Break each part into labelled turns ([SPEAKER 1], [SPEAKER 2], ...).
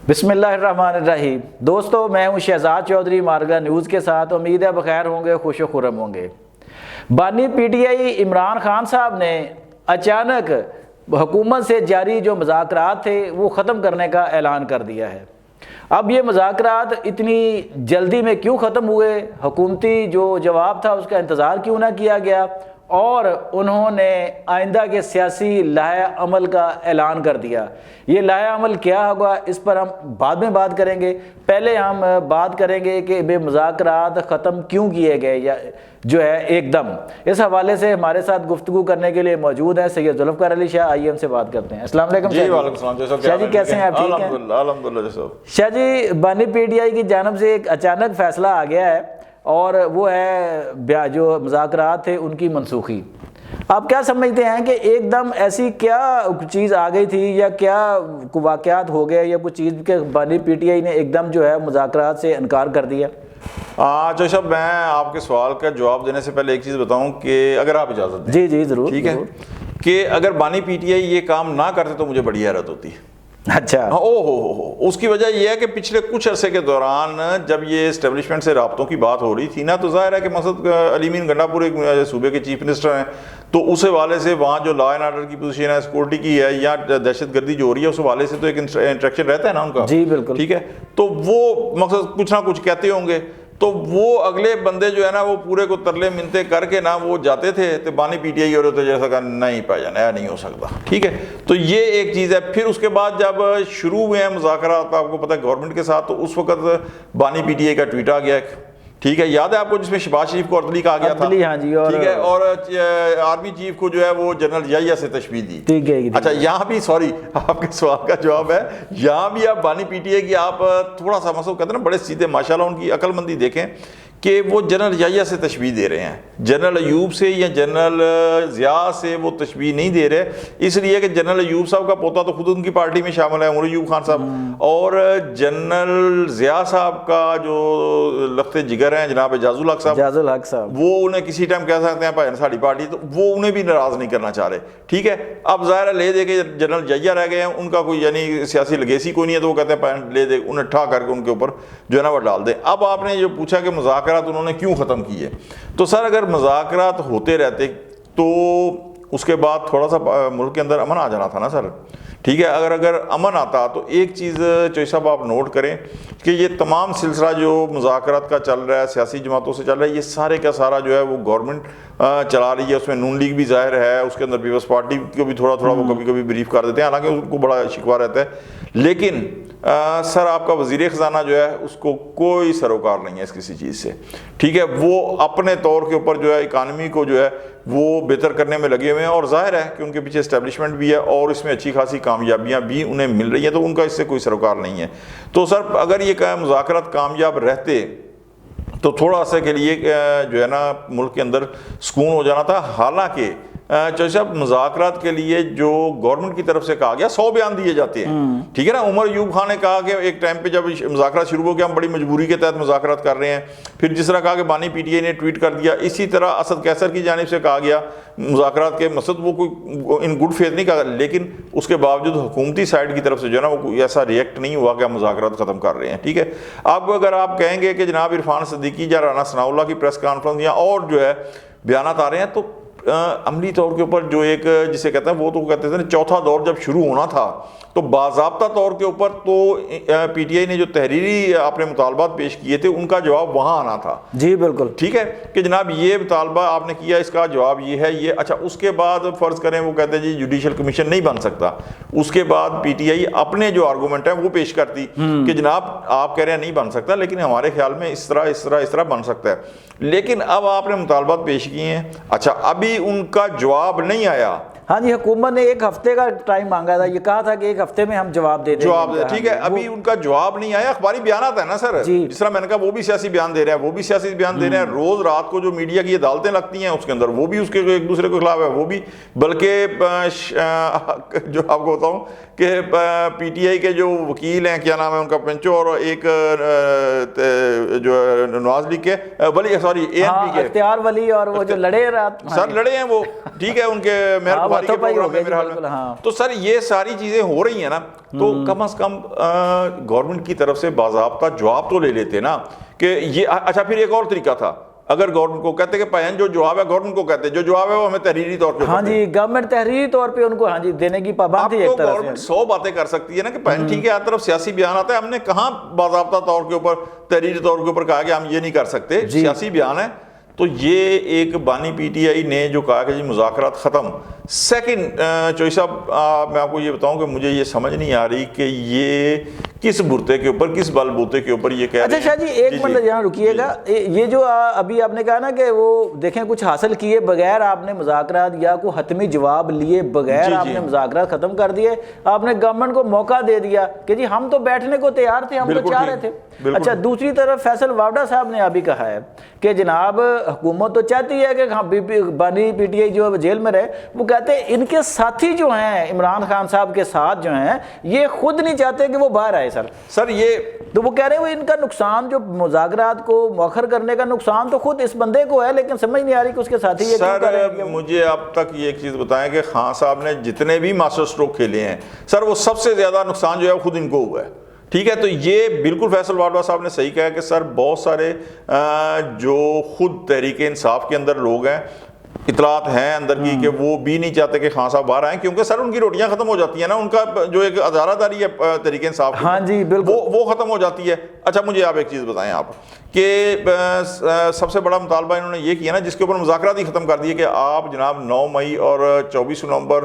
[SPEAKER 1] بسم اللہ الرحمن الرحیم۔ دوستو، میں ہوں شہزاد چودھری مارگا نیوز کے ساتھ۔ امید ہے بخیر ہوں گے، خوش و خرم ہوں گے۔ بانی P T I Imran Khan صاحب نے اچانک حکومت سے جاری جو مذاکرات تھے وہ ختم کرنے کا اعلان کر دیا ہے۔ اب یہ مذاکرات اتنی جلدی میں کیوں ختم ہوئے، حکومتی جو جواب تھا اس کا انتظار کیوں نہ کیا گیا، اور انہوں نے آئندہ کے سیاسی لائحہ عمل کا اعلان کر دیا۔ یہ لائحہ عمل کیا ہوگا اس پر ہم بعد میں بات کریں گے۔ پہلے ہم بات کریں گے کہ بے مذاکرات ختم کیوں کیے گئے یا جو ہے ایک دم۔ اس حوالے سے ہمارے ساتھ گفتگو کرنے کے لیے موجود ہیں سید ذوالفقار علی شاہ۔ آئیے ہم سے بات کرتے ہیں۔ السلام علیکم
[SPEAKER 2] جی، وعلیکم السلام
[SPEAKER 1] شاہ جی، کیسے ہیں آپ؟ ٹھیک ہیں
[SPEAKER 2] الحمدللہ
[SPEAKER 1] شاہ جی۔ بانی پی ٹی آئی کی جانب سے ایک اچانک فیصلہ آ گیا ہے اور وہ ہے جو مذاکرات تھے ان کی منسوخی۔ آپ کیا سمجھتے ہیں کہ ایک دم ایسی کیا چیز آ گئی تھی یا کیا واقعات ہو گئے یا کچھ چیز کہ بانی پی ٹی آئی نے ایک دم جو ہے مذاکرات سے انکار کر دیا؟
[SPEAKER 2] جو صاحب، میں آپ کے سوال کا جواب دینے سے پہلے ایک چیز بتاؤں کہ اگر آپ اجازت دیں۔
[SPEAKER 1] جی جی ضرور۔
[SPEAKER 2] ٹھیک ہے کہ اگر بانی پی ٹی آئی یہ کام نہ کرتے تو مجھے بڑی حیرت ہوتی ہے۔
[SPEAKER 1] اچھا۔
[SPEAKER 2] اس کی وجہ یہ ہے کہ پچھلے کچھ عرصے کے دوران جب یہ اسٹیبلشمنٹ سے رابطوں کی بات ہو رہی تھی نا، تو ظاہر ہے کہ مسعود علی امین گنڈا پور ایک صوبے کے چیف منسٹر ہیں، تو اس حوالے سے وہاں جو لا اینڈ آرڈر کی پوزیشن ہے، سیکورٹی کی ہے یا دہشت گردی جو ہو رہی ہے، اس حوالے سے تو ایک انٹریکشن رہتا ہے نا ان کا۔
[SPEAKER 1] جی بالکل۔
[SPEAKER 2] ٹھیک ہے، تو وہ مقصد کچھ نہ کچھ کہتے ہوں گے، تو وہ اگلے بندے جو ہے نا وہ پورے کو ترلے منتے کر کے نا وہ جاتے تھے تو بانی پی ٹی آئی اور جیسا کہ نہیں پایا جانا، نہیں ہو سکتا۔ ٹھیک ہے، تو یہ ایک چیز ہے۔ پھر اس کے بعد جب شروع ہوئے ہیں مذاکرات آپ کو پتہ ہے گورنمنٹ کے ساتھ، تو اس وقت بانی پی ٹی آئی کا ٹویٹ آ گیا ایک، ٹھیک ہے، یاد ہے آپ کو، جس میں شہباز شریف کو عدلی کہا گیا تھا۔
[SPEAKER 1] ہاں جی،
[SPEAKER 2] ٹھیک ہے، اور آرمی چیف کو جو ہے وہ جنرل یحییٰ سے تشبیہ دی۔
[SPEAKER 1] ٹھیک ہے۔
[SPEAKER 2] اچھا، یہاں بھی سوری آپ کے سوال کا جواب ہے، یہاں بھی آپ بانی پی ٹی آئی کی آپ تھوڑا سا مسئلہ کہتے ہیں نا بڑے سیدھے، ماشاءاللہ ان کی عقل مندی دیکھیں کہ وہ جنرل یحییٰ سے تشبیہ دے رہے ہیں، جنرل ایوب سے یا جنرل ضیاء سے وہ تشبیہ نہیں دے رہے، اس لیے کہ جنرل ایوب صاحب کا پوتا تو خود ان کی پارٹی میں شامل ہے، عمر ایوب خان صاحب، اور جنرل ضیاء صاحب کا جو لخت جگر ہیں جناب اعجاز الحق صاحب، وہ انہیں کسی ٹائم کہہ سکتے ہیں بھائی ساڑی پارٹی، تو وہ انہیں بھی ناراض نہیں کرنا چاہ رہے۔ ٹھیک ہے، اب ظاہر ہے لے دے کے جنرل یحییٰ رہ گئے ہیں، ان کا کوئی یعنی سیاسی لگیسی کوئی نہیں ہے، تو وہ کہتے ہیں لے دے، انہیں ٹھا کر کے ان کے اوپر جو ہے نا وہ ڈال دیں۔ اب آپ نے جو پوچھا کہ مذاکرات انہوں نے کیوں ختم کیے، تو سر اگر مذاکرات ہوتے رہتے تو اس کے بعد تھوڑا سا ملک کے اندر امن آ جانا تھا نا سر۔ ٹھیک ہے، اگر امن آتا تو ایک چیز چوہی صاحب آپ نوٹ کریں کہ یہ تمام سلسلہ جو مذاکرات کا چل رہا ہے، سیاسی جماعتوں سے چل رہا ہے، یہ سارے کا سارا جو ہے وہ گورنمنٹ چلا رہی ہے، اس میں نون لیگ بھی ظاہر ہے، اس کے اندر پیپلز پارٹی کو بھی تھوڑا تھوڑا وہ کبھی کبھی بریف کر دیتے ہیں، حالانکہ ان کو بڑا شکوہ رہتا ہے، لیکن سر آپ کا وزیر خزانہ جو ہے اس کو کوئی سروکار نہیں ہے اس کسی چیز سے۔ ٹھیک ہے، وہ اپنے طور کے اوپر جو ہے اکانومی کو جو ہے وہ بہتر کرنے میں لگے ہوئے ہیں، اور ظاہر ہے کہ ان کے پیچھے اسٹیبلشمنٹ بھی ہے اور اس میں اچھی خاصی کامیابیاں بھی انہیں مل رہی ہیں، تو ان کا اس سے کوئی سروکار نہیں ہے۔ تو سر اگر یہ مذاکرات کامیاب رہتے تو تھوڑا عرصے کے لیے جو ہے نا ملک کے اندر سکون ہو جانا تھا۔ حالانکہ چوہی صاحب مذاکرات کے لیے جو گورنمنٹ کی طرف سے کہا گیا 100 بیان دیے جاتے ہیں، ٹھیک ہے نا۔ عمر ایوب خان نے کہا کہ ایک ٹائم پہ جب مذاکرات شروع ہو گیا، ہم بڑی مجبوری کے تحت مذاکرات کر رہے ہیں، پھر جس طرح کہا کہ بانی پی ٹی آئی نے ٹویٹ کر دیا، اسی طرح اسد قیصر کی جانب سے کہا گیا مذاکرات کے مقصد وہ کوئی ان گڈ فیتھ نہیں کہا، لیکن اس کے باوجود حکومتی سائڈ کی طرف سے جو ہے نا وہ کوئی ایسا ریئیکٹ نہیں ہوا کہ ہم مذاکرات ختم کر رہے ہیں۔ ٹھیک ہے، آپ کو اگر آپ کہیں گے کہ جناب عرفان صدیقی یا رانا ثناءاللہ کی پریس کانفرنس یا اور جو ہے بیانات آ رہے ہیں، تو عملی طور کے اوپر جو ایک جسے کہتے ہیں وہ تو کہتے تھے چوتھا دور جب شروع ہونا تھا، تو باضابطہ طور کے اوپر تو پی ٹی آئی نے جو تحریری اپنے مطالبات پیش کیے تھے ان کا جواب وہاں آنا تھا۔
[SPEAKER 1] جی بالکل،
[SPEAKER 2] ٹھیک ہے کہ جناب یہ مطالبہ آپ نے کیا، اس کا جواب یہ ہے یہ۔ اچھا، اس کے بعد فرض کریں وہ کہتے ہیں جی جوڈیشل کمیشن نہیں بن سکتا، اس کے بعد پی ٹی آئی اپنے جو آرگومنٹ ہیں وہ پیش کرتی کہ جناب آپ کہہ رہے ہیں نہیں بن سکتا، لیکن ہمارے خیال میں اس طرح بن سکتا ہے۔ لیکن اب آپ نے مطالبات پیش کیے ہیں، اچھا ابھی ان کا جواب نہیں آیا۔
[SPEAKER 1] ہاں جی، حکومت نے ایک ہفتے کا ٹائم مانگا تھا، یہ کہا تھا کہ ایک ہفتے میں ہم جواب دے دیں گے۔
[SPEAKER 2] ٹھیک ہے، ابھی ان کا جواب نہیں آیا۔ اخباری بیانات ہیں نا سر، جس طرح میں نے کہا وہ بھی سیاسی بیان دے رہے ہیں، وہ بھی سیاسی بیان دے رہے ہیں، روز رات کو جو میڈیا کی عدالتیں لگتی ہیں اس کے اندر وہ بھی اس کے ایک دوسرے کے خلاف ہے، وہ بھی بلکہ جو آپ کو بتاؤں کہ پی ٹی آئی کے جو وکیل ہیں، کیا نام ہے ان کا، پنچو، اور ایک جو نواز لیگ کے ولی، سوری اے این پی کے
[SPEAKER 1] اختیار ولی، اور وہ جو لڑے رات
[SPEAKER 2] سر لڑے ہیں وہ، ٹھیک ہے، ان کے میئر کو پاری کے
[SPEAKER 1] ہاتھوں پائی ہو
[SPEAKER 2] پروگرام میں
[SPEAKER 1] گئے
[SPEAKER 2] میرے حال
[SPEAKER 1] بالکل،
[SPEAKER 2] میں.
[SPEAKER 1] ہاں.
[SPEAKER 2] تو سر یہ ساری چیزیں ہو رہی ہیں نا, تو کم از کم گورنمنٹ کی طرف سے باضابطہ جواب تو لے لیتے نا کہ یہ اچھا. پھر ایک اور طریقہ تھا, اگر گورنمنٹ کو کہتے کہ بھائی جو جواب ہے گورنمنٹ کو کہتے, جو جواب ہے وہ ہمیں تحریری طور پہ,
[SPEAKER 1] ہاں جی, گورنمنٹ تحریری طور پہ ان کو ہاں جی دینے کی پابند ہے. ایک طرح
[SPEAKER 2] گورنمنٹ 100 باتیں کر سکتی ہے نا کہ بہن ٹھیک ہے, ہر طرف سیاسی بیان آتا ہے, ہم نے کہاں باضابطہ طور کے اوپر تحریری طور کے اوپر کہا کہ ہم یہ نہیں کر سکتے, سیاسی بیان ہے. تو یہ ایک بانی پی ٹی آئی نے جو کہا کہ جی مذاکرات ختم. سیکنڈ چوئی صاحب, میں آپ کو یہ بتاؤں کہ مجھے یہ سمجھ نہیں آ رہی کہ یہ کس برتے کے اوپر, کس بل بوتے کے اوپر یہ کہہ رہے ہیں.
[SPEAKER 1] اچھا شاہ جی ایک منٹ یہاں رکیے گا. یہ جو ابھی آپ نے کہا نا کہ وہ دیکھیں کچھ حاصل کیے بغیر آپ نے مذاکرات یا کوئی حتمی جواب لیے بغیر آپ نے مذاکرات ختم کر دیے, آپ نے گورنمنٹ کو موقع دے دیا کہ جی ہم تو بیٹھنے کو تیار تھے, ہم تو چاہ رہے تھے. اچھا دوسری طرف فیصل واوڈا صاحب نے ابھی کہا ہے کہ جناب حکومت تو چاہتی ہے کہ بانی پی ٹی آئی جو جیل میں رہے, وہ کہتے ہیں ان کے ساتھی جو ہیں عمران خان صاحب کے ساتھ جو ہیں یہ خود نہیں چاہتے کہ وہ باہر آئے.
[SPEAKER 2] سر یہ
[SPEAKER 1] تو وہ کہہ رہے ہیں وہ ان کا نقصان جو مذاکرات کو مؤخر کرنے کا نقصان تو خود اس بندے کو ہے, لیکن سمجھ نہیں آ رہی کہ اس کے ساتھی یہ کیوں کر رہے ہیں.
[SPEAKER 2] مجھے اب تک یہ ایک چیز بتائیں کہ خان صاحب نے جتنے بھی ماسٹر اسٹروک کھیلے ہیں سر, وہ سب سے زیادہ نقصان جو ہے خود ان کو ہوا ہے. ٹھیک ہے, تو یہ بالکل فیصل واڈوا صاحب نے صحیح کہا کہ سر بہت سارے جو خود تحریک انصاف کے اندر لوگ ہیں, اطلاعات ہیں اندر کی کہ وہ بھی نہیں چاہتے کہ خان صاحب باہر آئیں, کیونکہ سر ان کی روٹیاں ختم ہو جاتی ہیں نا, ان کا جو ایک ادارہ داری ہے تحریک انصاف,
[SPEAKER 1] ہاں جی بالکل,
[SPEAKER 2] وہ ختم ہو جاتی ہے. اچھا مجھے آپ ایک چیز بتائیں آپ کہ سب سے بڑا مطالبہ انہوں نے یہ کیا نا جس کے اوپر مذاکرات ہی ختم کر دیے کہ آپ جناب 9 مئی اور 24 نومبر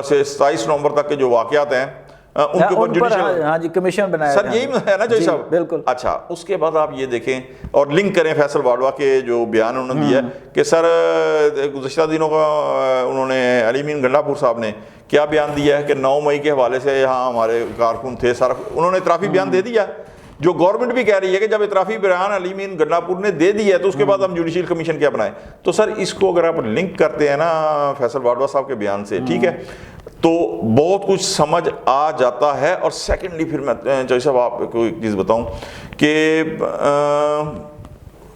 [SPEAKER 2] سے 27 نومبر تک کے جو واقعات ہیں ان کے اوپر جوڈیشل,
[SPEAKER 1] ہاں جی کمیشن بنایا
[SPEAKER 2] سر یہی ہے نا جی صاحب,
[SPEAKER 1] بالکل.
[SPEAKER 2] اچھا اس کے بعد آپ یہ دیکھیں اور لنک کریں فیصل واڈوا کے جو بیان انہوں نے دیا کہ سر گزشتہ دنوں کا انہوں نے علی مین گنڈا پور صاحب نے کیا بیان دیا ہے کہ 9 مئی کے حوالے سے یہاں ہمارے کارکن تھے, سارا انہوں نے اعترافی بیان دے دیا, جو گورنمنٹ بھی کہہ رہی ہے کہ جب اعترافی بیان علی مین گنڈا پور نے دے دیا ہے تو اس کے بعد ہم جوڈیشل کمیشن کیا بنائیں. تو سر اس کو اگر آپ لنک کرتے ہیں نا فیصل واڈوا صاحب کے بیان سے, ٹھیک ہے, تو بہت کچھ سمجھ آ جاتا ہے. اور سیکنڈلی پھر میں چوہدری صاحب آپ کو ایک چیز بتاؤں کہ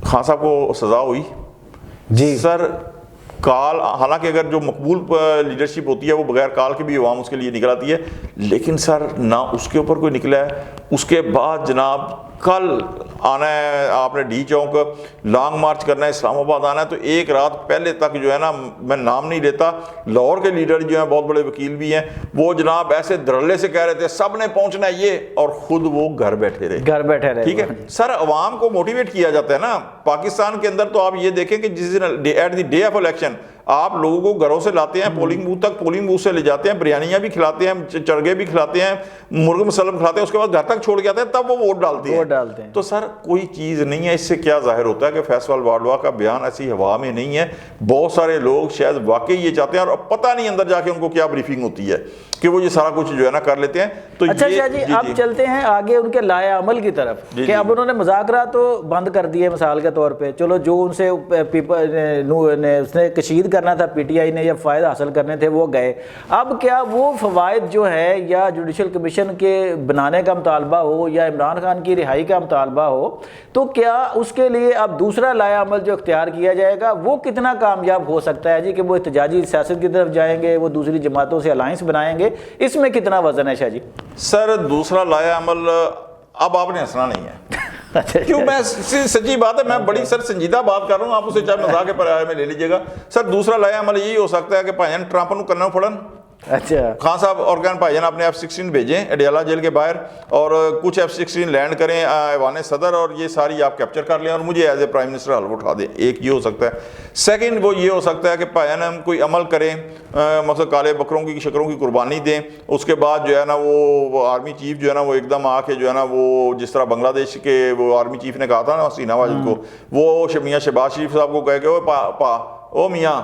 [SPEAKER 2] خان صاحب کو سزا ہوئی
[SPEAKER 1] جی
[SPEAKER 2] سر, کال حالانکہ اگر جو مقبول لیڈرشپ ہوتی ہے وہ بغیر کال کے بھی عوام اس کے لیے نکل آتی ہے, لیکن سر نہ اس کے اوپر کوئی نکلا ہے. اس کے بعد جناب کل آنا ہے آپ نے ڈی چوک لانگ مارچ کرنا ہے, اسلام آباد آنا ہے, تو ایک رات پہلے تک جو ہے نا, میں نام نہیں لیتا, لاہور کے لیڈر جو ہیں بہت بڑے وکیل بھی ہیں, وہ جناب ایسے دھڑلے سے کہہ رہے تھے سب نے پہنچنا ہے یہ, اور خود وہ گھر بیٹھے رہے. ٹھیک ہے سر, عوام کو موٹیویٹ کیا جاتا ہے نا پاکستان کے اندر. تو آپ یہ دیکھیں کہ جس دن at the day of election آپ لوگوں کو گھروں سے لاتے ہیں پولنگ بوتھ تک, پولنگ بوتھ سے لے جاتے ہیں, بریانیاں بھی کھلاتے ہیں, چرگے بھی کھلاتے ہیں, مرغ مسلم کھلاتے ہیں, اس کے بعد گھر تک چھوڑ کے آتے ہیں, تب وہ ووٹ ڈالتے ہیں. تو سر کوئی چیز نہیں ہے. اس سے کیا ظاہر ہوتا ہے کہ فیصل واڈوا کا بیان ایسی ہوا میں نہیں ہے. بہت سارے لوگ شاید واقعی یہ چاہتے ہیں اور پتہ نہیں اندر جا کے ان کو کیا بریفنگ ہوتی ہے کہ وہ یہ سارا کچھ جو ہے نا کر لیتے ہیں. تو
[SPEAKER 1] اچھا شاہ جی اب چلتے ہیں آگے ان کے لائے عمل کی طرف کہ اب انہوں نے مذاکرات تو بند کر دیے مثال کے طور پہ, چلو جو ان سے اس نے کشید کرنا تھا پی ٹی آئی نے یا فائدہ حاصل کرنے تھے وہ گئے. اب کیا وہ فوائد جو ہے یا جوڈیشل کمیشن کے بنانے کا مطالبہ ہو یا عمران خان کی رہائی کا مطالبہ ہو, تو کیا اس کے لیے اب دوسرا لائے عمل جو اختیار کیا جائے گا وہ کتنا کامیاب ہو سکتا ہے جی, کہ وہ احتجاجی سیاست کی طرف جائیں گے, وہ دوسری جماعتوں سے الائنس بنائیں گے, اس میں کتنا وزن ہے شاہ جی؟
[SPEAKER 2] سر دوسرا لائے عمل, اب آپ نے ہنسنا نہیں ہے کیوں, میں سچی بات ہے, میں بڑی سر سنجیدہ بات کر رہا ہوں, آپ اسے چاہے مذاق کے پرائے میں لے لیجیے گا. سر دوسرا لائے عمل یہی ہو سکتا ہے کہ بھائی جان ٹرمپ نو کرنا پڑن.
[SPEAKER 1] اچھا
[SPEAKER 2] خان صاحب اور کہن بھائی جان اپنے F-16 بھیجیں اڈیالہ جیل کے باہر اور کچھ F-16 لینڈ کریں ایوان صدر, اور یہ ساری آپ کیپچر کر لیں اور مجھے ایز اے پرائم منسٹر حلف اٹھا دیں. ایک یہ ہو سکتا ہے. سیکنڈ وہ یہ ہو سکتا ہے کہ بھائی جان ہم کوئی عمل کریں, مثلا کالے بکروں کی شکروں کی قربانی دیں, اس کے بعد جو ہے نا وہ آرمی چیف جو ہے نا وہ ایک دم آ کے جو ہے نا وہ جس طرح بنگلہ دیش کے وہ آرمی چیف نے کہا تھا نا حسینہ واجد کو, وہ میاں شہباز شریف صاحب کو کہہ کے او میاں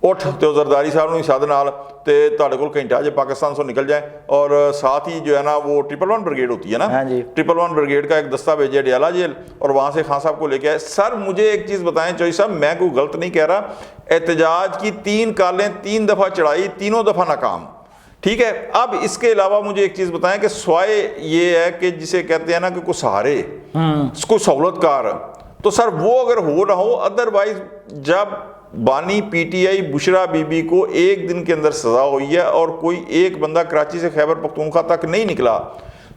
[SPEAKER 2] اٹھ تو زرداری صاحب نے سادھ نال تے تہاڈے کول گھنٹہ جے پاکستان سے نکل جائے, اور ساتھ ہی جو ہے نا وہ 111 بریگیڈ ہوتی ہے نا, 111 بریگیڈ کا ایک دستہ بھیجے اڈیالہ جیل اور وہاں سے خان صاحب کو لے کے آئے. سر مجھے ایک چیز بتائیں چوہدری صاحب, میں کوئی غلط نہیں کہہ رہا, احتجاج کی 3 کالیں 3 دفعہ چڑھائی, تینوں دفعہ ناکام. ٹھیک ہے, اب اس کے علاوہ مجھے ایک چیز بتائیں کہ سوائے یہ ہے کہ جسے کہتے ہیں نا کہ کوئی سہارے, کوئی سہولت کار, تو سر وہ اگر ہو نہ ہو, ادروائز جب بانی P T I Bushra be be کو 1 دن کے اندر سزا ہوئی ہے اور کوئی ایک بندہ کراچی سے خیبر پختونخوا تک نہیں نکلا،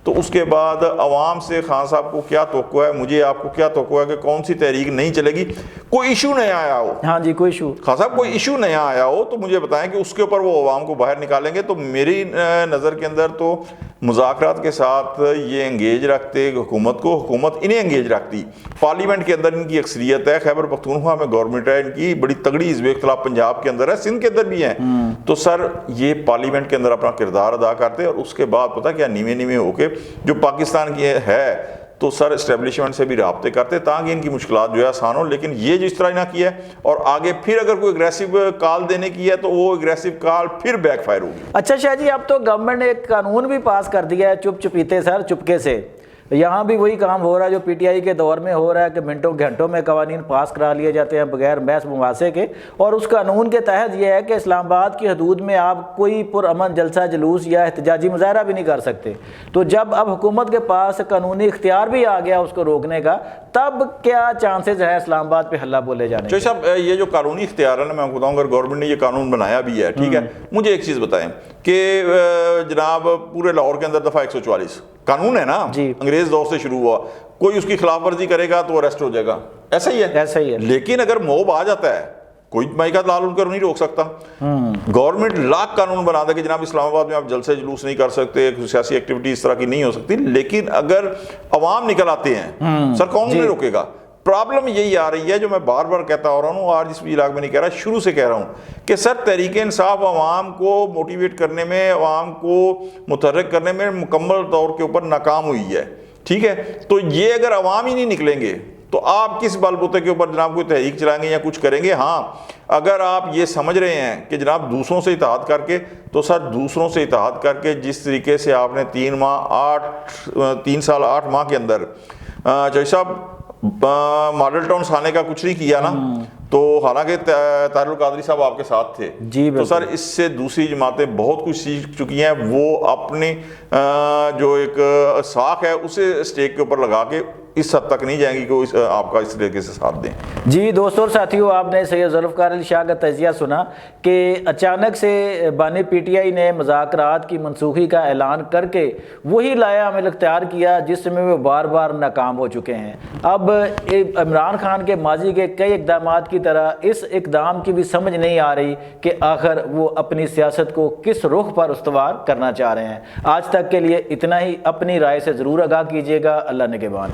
[SPEAKER 2] تو اس کے بعد عوام سے خان صاحب کو کیا توقع ہے، مجھے آپ کو کیا توقع ہے کہ کون سی تحریک نہیں چلے گی؟ کوئی ایشو نیا آیا ہو،
[SPEAKER 1] ہاں جی کوئی ایشو،
[SPEAKER 2] خان صاحب کوئی ایشو نیا آیا ہو تو مجھے بتائیں کہ اس کے اوپر وہ عوام کو باہر نکالیں گے۔ تو میری نظر کے اندر تو مذاکرات کے ساتھ یہ انگیج رکھتے حکومت کو، حکومت انہیں انگیج رکھتی، پارلیمنٹ کے اندر ان کی اکثریت ہے، خیبر پختونخوا میں گورنمنٹ ہے ان کی بڑی تگڑی، حزب اختلاف پنجاب کے اندر ہے، سندھ کے اندر بھی ہیں، تو سر یہ پارلیمنٹ کے اندر اپنا کردار ادا کرتے اور اس کے بعد پتہ کیا نیوے نیوے ہو کے جو پاکستان کی ہے تو سر اسٹیبلشمنٹ سے بھی رابطے کرتے تاکہ ان کی مشکلات جو ہے آسان ہو، لیکن یہ جو اس طرح نہ کیا ہے اور آگے پھر اگر کوئی اگریسو کال دینے کی ہے تو وہ اگریسو کال پھر بیک فائر ہوگی۔
[SPEAKER 1] اچھا شاہ جی، اب تو گورنمنٹ نے ایک قانون بھی پاس کر دیا ہے چپ چپیتے سر چپکے سے، یہاں بھی وہی کام ہو رہا ہے جو پی ٹی آئی کے دور میں ہو رہا ہے کہ منٹوں گھنٹوں میں قوانین پاس کرا لیے جاتے ہیں بغیر بحث مباحثے کے، اور اس قانون کے تحت یہ ہے کہ اسلام آباد کی حدود میں آپ کوئی پرامن جلسہ جلوس یا احتجاجی مظاہرہ بھی نہیں کر سکتے۔ تو جب اب حکومت کے پاس قانونی اختیار بھی آ گیا اس کو روکنے کا، تب کیا چانسز ہے اسلام آباد پہ حلہ بولے جانے
[SPEAKER 2] چوہے صاحب یہ جو قانونی اختیار ہے نا، میں آپ کو بتاؤں اگر گورنمنٹ نے یہ قانون بنایا بھی ہے، ٹھیک ہے، مجھے ایک چیز بتائیں کہ جناب پورے لاہور کے اندر دفعہ 144 قانون ہے نا، انگریز دور سے شروع ہوا، کوئی اس کی خلاف ورزی کرے گا تو اریسٹ ہو جائے گا، ایسا ہی ہے،
[SPEAKER 1] ایسا ہی ہے،
[SPEAKER 2] لیکن اگر موب آ جاتا ہے کوئی مائکہ لال ان کر نہیں روک سکتا۔ گورنمنٹ لاکھ قانون بنا دے کہ جناب اسلام آباد میں آپ جلسے جلوس نہیں کر سکتے، سیاسی ایکٹیویٹی اس طرح کی نہیں ہو سکتی، لیکن اگر عوام نکل آتے ہیں سر کون انہیں روکے گا؟ پرابلم یہی آ رہی ہے جو میں بار بار کہتا ہو رہا ہوں، آج اس علاقے میں نہیں کہہ رہا، شروع سے کہہ رہا ہوں کہ سر تحریک انصاف عوام کو موٹیویٹ کرنے میں، عوام کو متحرک کرنے میں مکمل طور کے اوپر ناکام ہوئی ہے، ٹھیک ہے، تو یہ اگر عوام ہی نہیں نکلیں گے تو آپ کس بل بوتے کے اوپر جناب کوئی تحریک چلائیں گے یا کچھ کریں گے؟ ہاں اگر آپ یہ سمجھ رہے ہیں کہ جناب دوسروں سے اتحاد کر کے، تو سر دوسروں سے اتحاد کر کے جس طریقے سے آپ نے 3 سال 8 ماہ کے اندر چوہے صاحب ماڈل ٹاؤن آنے کا کچھ نہیں کیا نا، تو حالانکہ طاہر القادری صاحب آپ کے ساتھ تھے
[SPEAKER 1] جی،
[SPEAKER 2] تو سر اس سے دوسری جماعتیں بہت کچھ سیکھ چکی ہیں، وہ اپنی جو ایک ساکھ ہے اسے اسٹیک کے اوپر لگا کے اس حد تک نہیں جائیں گی کہ وہ آپ کا اس طریقے سے ساتھ دیں۔
[SPEAKER 1] جی دوستوں اور ساتھیوں، آپ نے سید ذوالفقار علی شاہ کا تجزیہ سنا کہ اچانک سے بانی پی ٹی آئی نے مذاکرات کی منسوخی کا اعلان کر کے وہی لایا عمل اختیار کیا جس میں وہ بار بار ناکام ہو چکے ہیں۔ اب عمران خان کے ماضی کے کئی اقدامات کی طرح اس اقدام کی بھی سمجھ نہیں آ رہی کہ آخر وہ اپنی سیاست کو کس رخ پر استوار کرنا چاہ رہے ہیں۔ آج تک کے لیے اتنا ہی، اپنی رائے سے ضرور آگاہ کیجیے گا۔ اللہ نگہبان۔